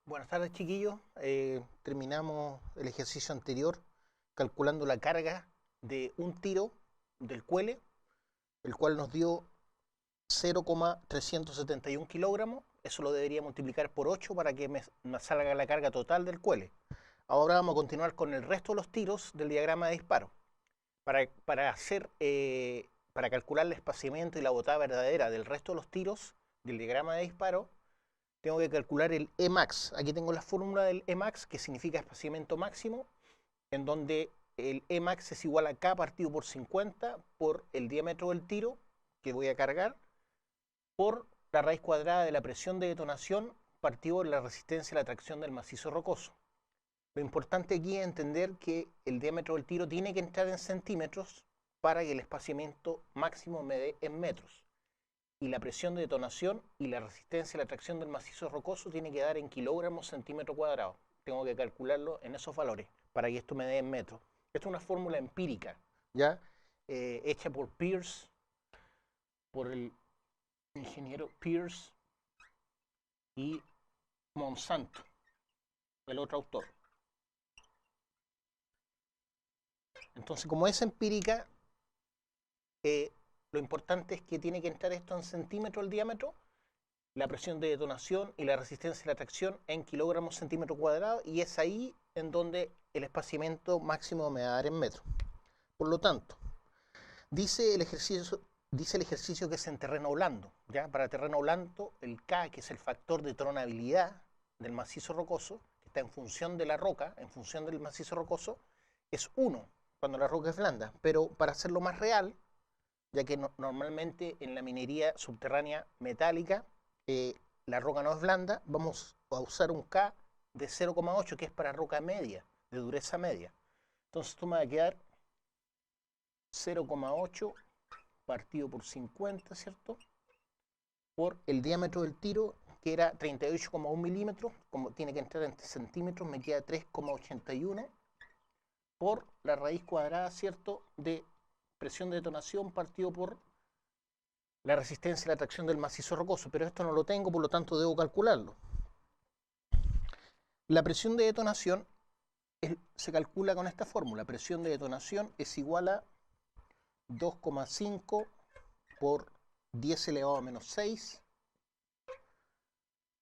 Buenas tardes, chiquillos. Terminamos el ejercicio anterior calculando la carga de un tiro del cuele, el cual nos dio 0,371 kilogramos. Eso lo debería multiplicar por 8 para que me salga la carga total del cuele. Ahora vamos a continuar con el resto de los tiros del diagrama de disparo. Para calcular el espaciamiento y la botada verdadera del resto de los tiros del diagrama de disparo, tengo que calcular el Emax. Aquí tengo la fórmula del Emax, que significa espaciamiento máximo, en donde el Emax es igual a K partido por 50 por el diámetro del tiro que voy a cargar, por la raíz cuadrada de la presión de detonación partido por la resistencia a la tracción del macizo rocoso. Lo importante aquí es entender que el diámetro del tiro tiene que entrar en centímetros para que el espaciamiento máximo me dé en metros. Y la presión de detonación y la resistencia a la tracción del macizo rocoso tiene que dar en kilogramos centímetro cuadrado. Tengo que calcularlo en esos valores para que esto me dé en metros. Esta es una fórmula empírica, ¿ya? Hecha por Pierce, por el ingeniero Pierce y Monsanto, el otro autor. Entonces, como es empírica, lo importante es que tiene que entrar esto en centímetros el diámetro, la presión de detonación y la resistencia a la tracción en kilogramos centímetro cuadrado, y es ahí en donde el espaciamiento máximo me va a dar en metros. Por lo tanto, dice el ejercicio que es en terreno blando. ¿Ya? Para terreno blando, el K, que es el factor de tronabilidad del macizo rocoso, que está en función de la roca, en función del macizo rocoso, es 1 cuando la roca es blanda. Pero para hacerlo más real, ya que normalmente en la minería subterránea metálica la roca no es blanda, vamos a usar un K de 0,8, que es para roca media, de dureza media. Entonces esto me va a quedar 0,8 partido por 50, ¿cierto? Por el diámetro del tiro, que era 38,1 milímetros, como tiene que entrar en centímetros, me queda 3,81 por la raíz cuadrada, ¿cierto?, de presión de detonación partido por la resistencia y la tracción del macizo rocoso, pero esto no lo tengo, por lo tanto debo calcularlo. La presión de detonación se calcula con esta fórmula. Presión de detonación es igual a 2,5 por 10 elevado a menos 6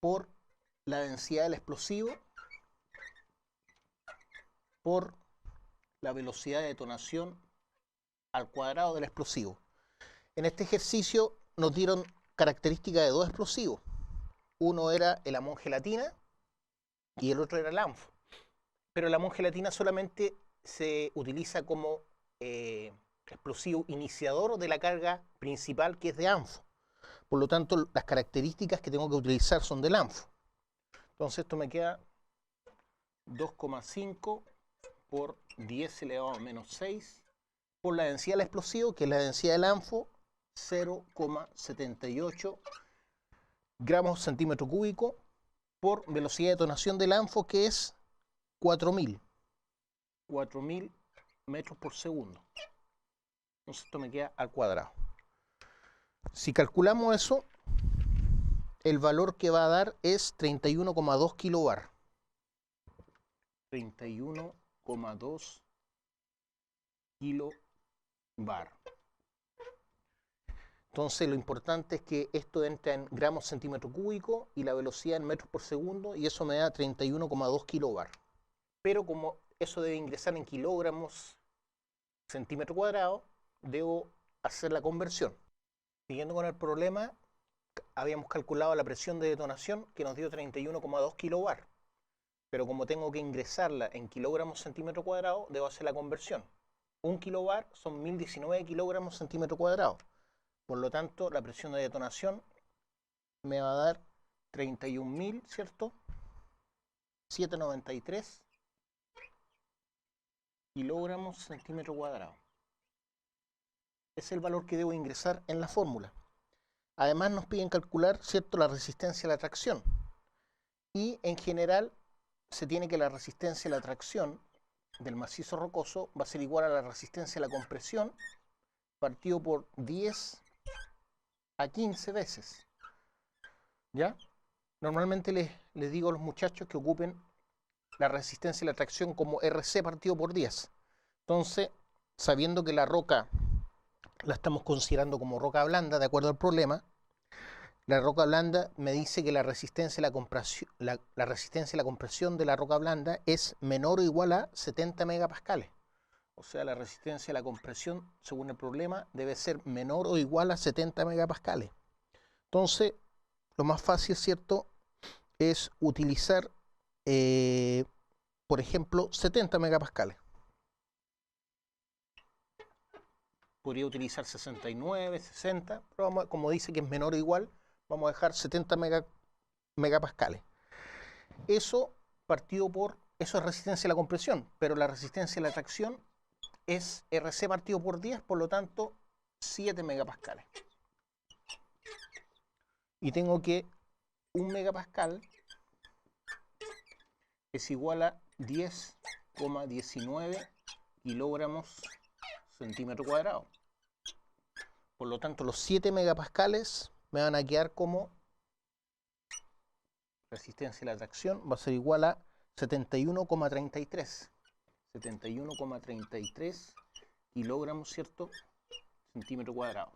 por la densidad del explosivo por la velocidad de detonación al cuadrado del explosivo. En este ejercicio nos dieron características de dos explosivos. Uno era el amón gelatina y el otro era el anfo. Pero el amón gelatina solamente se utiliza como explosivo iniciador de la carga principal, que es de anfo. Por lo tanto, las características que tengo que utilizar son del anfo. Entonces esto me queda 2,5 por 10 elevado a menos 6 por la densidad del explosivo, que es la densidad del anfo, 0,78 gramos centímetro cúbico, por velocidad de detonación del anfo, que es 4.000 metros por segundo. Entonces esto me queda al cuadrado. Si calculamos eso, el valor que va a dar es 31,2 kilobar. 31,2 kilobar. Entonces lo importante es que esto entra en gramos centímetro cúbico y la velocidad en metros por segundo, y eso me da 31,2 kilobar. Pero como eso debe ingresar en kilogramos centímetro cuadrado, debo hacer la conversión. Siguiendo con el problema, habíamos calculado la presión de detonación, que nos dio 31,2 kilobar. Pero como tengo que ingresarla en kilogramos centímetro cuadrado, debo hacer la conversión. 1 kilobar son 1019 kilogramos centímetro cuadrado. Por lo tanto, la presión de detonación me va a dar 31.000, ¿cierto? 793 kilogramos centímetro cuadrado. Es el valor que debo ingresar en la fórmula. Además nos piden calcular, ¿cierto?, la resistencia a la tracción. Y en general se tiene que la resistencia a la tracción del macizo rocoso va a ser igual a la resistencia a la compresión partido por 10 a 15 veces. ¿Ya? Normalmente les digo a los muchachos que ocupen la resistencia y la tracción como RC partido por 10. Entonces, sabiendo que la roca la estamos considerando como roca blanda, de acuerdo al problema, la roca blanda me dice que la resistencia y la resistencia y la compresión de la roca blanda es menor o igual a 70 megapascales. O sea, la resistencia y la compresión, según el problema, debe ser menor o igual a 70 megapascales. Entonces, lo más fácil, ¿cierto?, es utilizar, por ejemplo, 70 megapascales. Podría utilizar 69, 60, pero vamos, como dice que es menor o igual, vamos a dejar 70 megapascales. Eso eso es resistencia a la compresión, pero la resistencia a la tracción es RC partido por 10, por lo tanto, 7 megapascales. Y tengo que 1 megapascal es igual a 10,19 kilogramos centímetro cuadrado. Por lo tanto, los 7 megapascales me van a quedar como resistencia a la tracción, va a ser igual a 71,33. 71,33 kilogramos, ¿cierto?, centímetro cuadrado.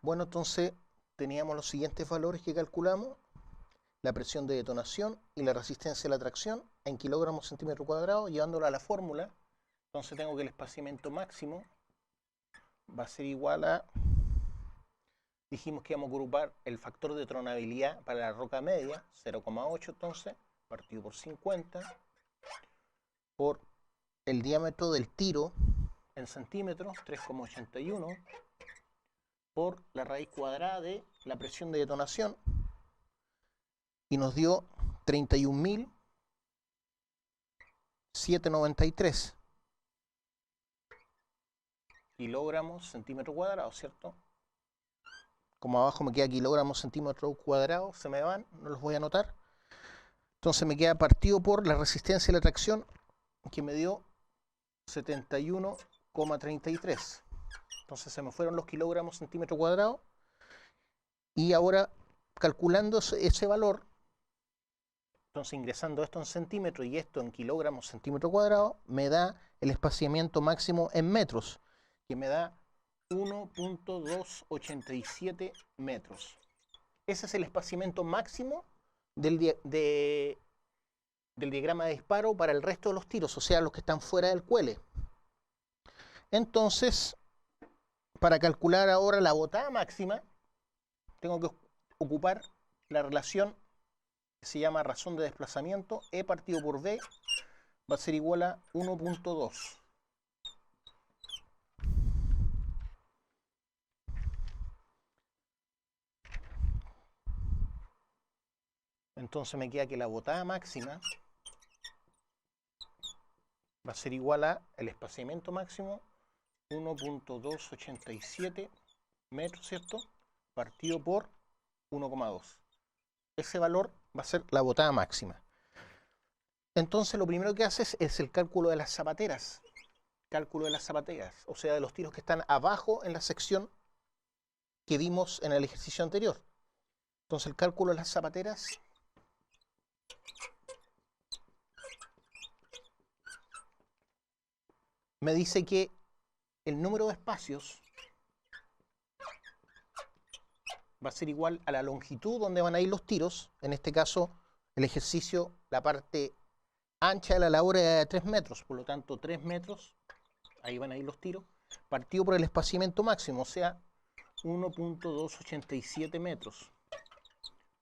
Bueno, entonces teníamos los siguientes valores que calculamos: la presión de detonación y la resistencia a la tracción en kilogramos centímetro cuadrado, llevándolo a la fórmula. Entonces tengo que el espaciamiento máximo va a ser igual a, dijimos que íbamos a agrupar el factor de tronabilidad para la roca media, 0,8, entonces, partido por 50, por el diámetro del tiro en centímetros, 3,81, por la raíz cuadrada de la presión de detonación, y nos dio 31.793 kilogramos centímetro cuadrado, ¿cierto? Como abajo me queda kilogramos centímetro cuadrado, se me van, no los voy a anotar. Entonces me queda partido por la resistencia y la tracción, que me dio 71,33. Entonces se me fueron los kilogramos centímetro cuadrado. Y ahora, calculando ese valor, entonces ingresando esto en centímetros y esto en kilogramos centímetro cuadrado, me da el espaciamiento máximo en metros, que me da 1.287 metros. Ese es el espaciamiento máximo del diagrama de disparo para el resto de los tiros, o sea, los que están fuera del cuele. Entonces, para calcular ahora la botada máxima, tengo que ocupar la relación que se llama razón de desplazamiento. E partido por B va a ser igual a 1.2. Entonces me queda que la botada máxima va a ser igual a el espaciamiento máximo, 1.287 metros, ¿cierto?, partido por 1,2. Ese valor va a ser la botada máxima. Entonces lo primero que haces es el cálculo de las zapateras. Cálculo de las zapateras, o sea, de los tiros que están abajo en la sección que vimos en el ejercicio anterior. Entonces el cálculo de las zapateras me dice que el número de espacios va a ser igual a la longitud donde van a ir los tiros. En este caso, el ejercicio, la parte ancha de la labor es de 3 metros, por lo tanto 3 metros, ahí van a ir los tiros, partido por el espaciamiento máximo, o sea, 1.287 metros.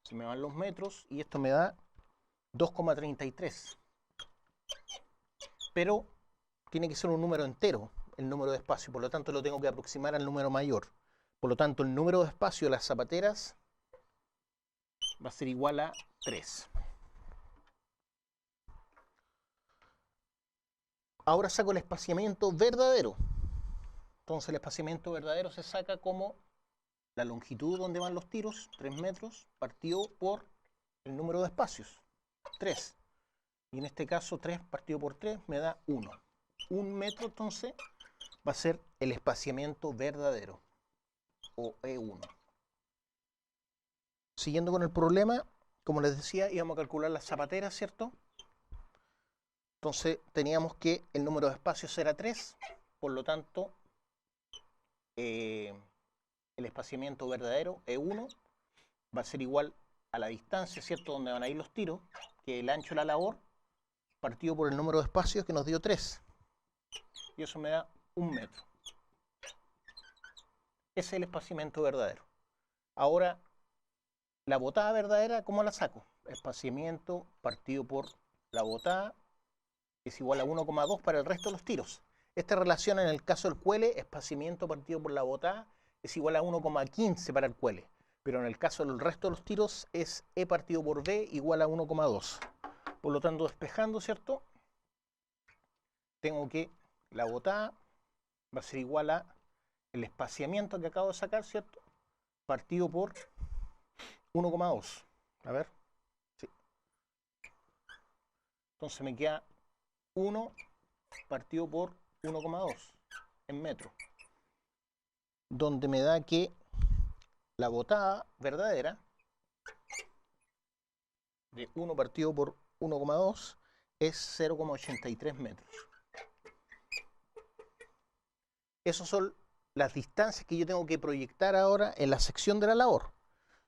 Se me van los metros y esto me da 2,33. Pero tiene que ser un número entero, el número de espacio, por lo tanto lo tengo que aproximar al número mayor. Por lo tanto, el número de espacio de las zapateras va a ser igual a 3. Ahora saco el espaciamiento verdadero. Entonces el espaciamiento verdadero se saca como la longitud donde van los tiros, 3 metros, partido por el número de espacios, 3. Y en este caso 3 partido por 3 me da 1. 1 metro entonces va a ser el espaciamiento verdadero, o E1. siguiendo con el problema, como les decía, íbamos a calcular las zapateras, ¿cierto? Entonces teníamos que el número de espacios era 3, por lo tanto, el espaciamiento verdadero, E1, va a ser igual a la distancia, ¿cierto?, donde van a ir los tiros, que el ancho de la labor, partido por el número de espacios que nos dio 3. Y eso me da 1 metro. Ese es el espaciamiento verdadero. Ahora, la botada verdadera, ¿cómo la saco? Espaciamiento partido por la botada es igual a 1,2 para el resto de los tiros. Esta relación en el caso del cuele, espaciamiento partido por la botada, es igual a 1,15 para el cuele. Pero en el caso del resto de los tiros es E partido por B igual a 1,2. Por lo tanto, despejando, ¿cierto? Tengo que la botada va a ser igual a el espaciamiento que acabo de sacar, ¿cierto? Partido por 1,2. A ver. Sí. Entonces me queda 1 partido por 1,2 en metros. Donde me da que la botada verdadera de 1 partido por 1,2 es 0,83 metros. Esas son las distancias que yo tengo que proyectar ahora en la sección de la labor.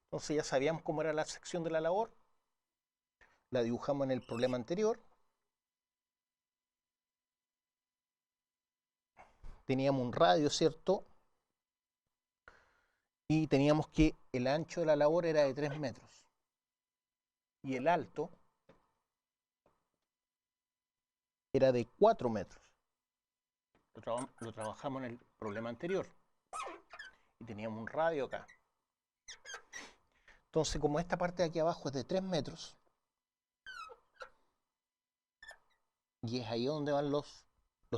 Entonces ya sabíamos cómo era la sección de la labor. La dibujamos en el problema anterior. Teníamos un radio, ¿cierto? Y teníamos que el ancho de la labor era de 3 metros. Y el alto era de 4 metros. Lo trabajamos en el problema anterior. Y teníamos un radio acá. Entonces, como esta parte de aquí abajo es de 3 metros, y es ahí donde van los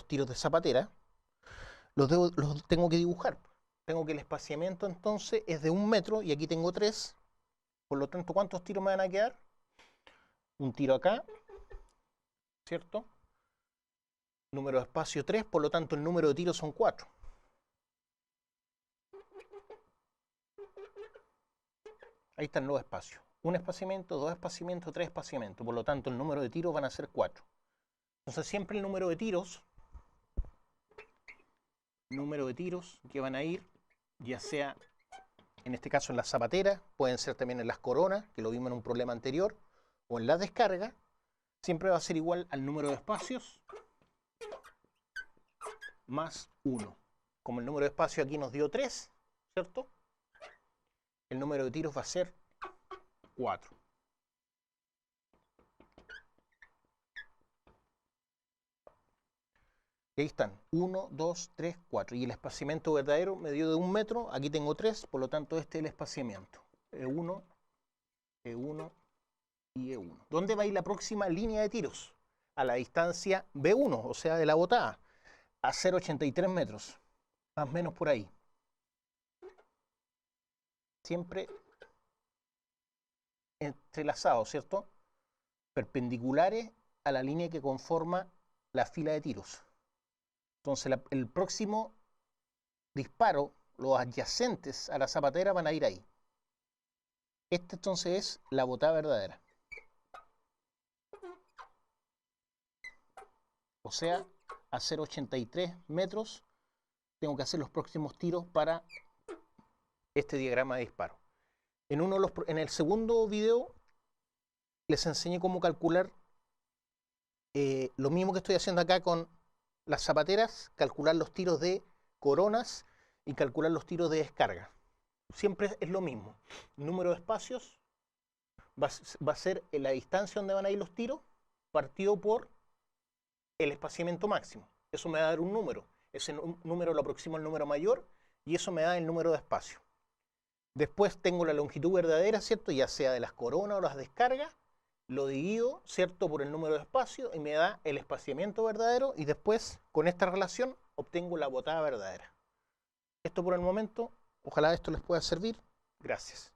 tiros de zapatera, los tengo que dibujar. Tengo que el espaciamiento entonces es de 1 metro, y aquí tengo 3. Por lo tanto, ¿cuántos tiros me van a quedar? Un tiro acá, ¿cierto? Número de espacio 3, por lo tanto el número de tiros son 4. Ahí están los espacios. 1 espaciamiento, 2 espaciamientos, 3 espaciamientos. Por lo tanto el número de tiros van a ser 4. Entonces siempre el número de tiros que van a ir, ya sea en este caso en las zapateras, pueden ser también en las coronas, que lo vimos en un problema anterior, o en la descarga, siempre va a ser igual al número de espacios más 1. Como el número de espacios aquí nos dio 3, ¿cierto? El número de tiros va a ser 4. Y ahí están, 1, 2, 3, 4. Y el espaciamiento verdadero me dio de 1 metro, aquí tengo 3, por lo tanto este es el espaciamiento. E1, E1 y E1. ¿Dónde va a ir la próxima línea de tiros? A la distancia B1, o sea, de la botada, a 0,83 metros, más o menos por ahí. Siempre entrelazados, ¿cierto? Perpendiculares a la línea que conforma la fila de tiros. Entonces el próximo disparo, los adyacentes a la zapatera van a ir ahí. Esta entonces es la botada verdadera. O sea, a 0,83 metros tengo que hacer los próximos tiros para este diagrama de disparo. En el segundo video les enseñé cómo calcular lo mismo que estoy haciendo acá con las zapateras, calcular los tiros de coronas y calcular los tiros de descarga. Siempre es lo mismo. El número de espacios va a ser la distancia donde van a ir los tiros partido por el espaciamiento máximo. Eso me va a dar un número. Ese número lo aproximo al número mayor y eso me da el número de espacio. Después tengo la longitud verdadera, ¿cierto? Ya sea de las coronas o las descargas. Lo divido, ¿cierto?, por el número de espacio y me da el espaciamiento verdadero y después, con esta relación, obtengo la botada verdadera. Esto por el momento, ojalá esto les pueda servir. Gracias.